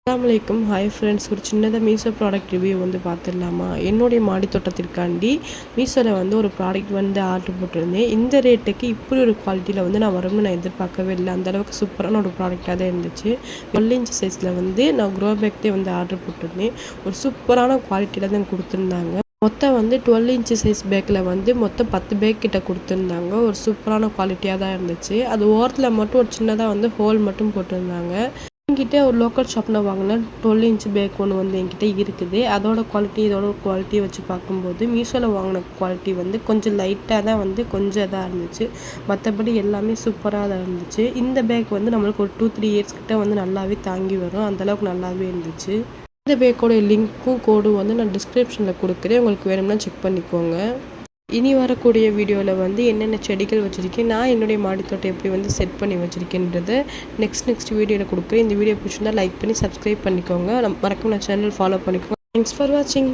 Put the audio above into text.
அஸ்ஸலாமுஅலைக்கும். Hi friends, ஒரு சின்னதாக Meesho product review வந்து பார்த்துடலாமா? என்னுடைய மாடி தோட்டத்திற்காண்டி மீஷோவில் வந்து ஒரு ப்ராடக்ட் வந்து ஆர்டர் போட்டிருந்தேன். இந்த ரேட்டுக்கு இப்படி ஒரு குவாலிட்டியில் வந்து நான் வரும்னு நான் எதிர்பார்க்கவே இல்லை. அந்தளவுக்கு சூப்பரான ஒரு ப்ராடக்டாக தான் இருந்துச்சு. 12 இன்ச் சைஸில் வந்து நான் க்ரோ பேக்டே வந்து ஆர்டர் போட்டிருந்தேன். ஒரு சூப்பரான குவாலிட்டியில் தான் கொடுத்துருந்தாங்க. மொத்தம் வந்து 12 இன்ச் சைஸ் பேக்கில் வந்து மொத்தம் 10 பேக் கிட்ட கொடுத்துருந்தாங்க. ஒரு சூப்பரான குவாலிட்டியாக தான் இருந்துச்சு. அது ஓரத்தில் மட்டும் ஒரு சின்னதாக வந்து ஹோல் மட்டும் போட்டிருந்தாங்க. என்கிட்ட ஒரு லோக்கல் ஷாப்பில் வாங்கின 12 இன்ச் பேக் ஒன்று வந்து என்கிட்ட இருக்குது. அதோட குவாலிட்டி இதோட குவாலிட்டியை வச்சு பார்க்கும்போது மீஷோவில் வாங்கின குவாலிட்டி வந்து கொஞ்சம் லைட்டாக தான் வந்து கொஞ்சம் இதாக இருந்துச்சு. மற்றபடி எல்லாமே சூப்பராக தான் இருந்துச்சு. இந்த பேக் வந்து நம்மளுக்கு ஒரு 2-3 இயர்ஸ் கிட்ட வந்து நல்லாவே தாங்கி வரும். அந்தளவுக்கு நல்லாவே இருந்துச்சு. இந்த பேக்கோட லிங்க்கும் கோடும் வந்து நான் டிஸ்கிரிப்ஷனில் கொடுக்குறேன். உங்களுக்கு வேணும்னா செக் பண்ணிக்கோங்க. இனி வரக்கூடிய வீடியோவில் வந்து என்னென்ன செடிகள் வச்சுருக்கேன், நான் என்னுடைய மாடித்தோட்டம் எப்படி வந்து செட் பண்ணி வச்சுருக்கேன்றதை நெக்ஸ்ட் வீடியோவில் கொடுக்குறேன். இந்த வீடியோ பிடிச்சிருந்தா லைக் பண்ணி சப்ஸ்கிரைப் பண்ணிக்கோங்க. மறக்காம சேனல் ஃபாலோ பண்ணிக்கோங்க. தேங்க்ஸ் ஃபார் வாட்சிங்.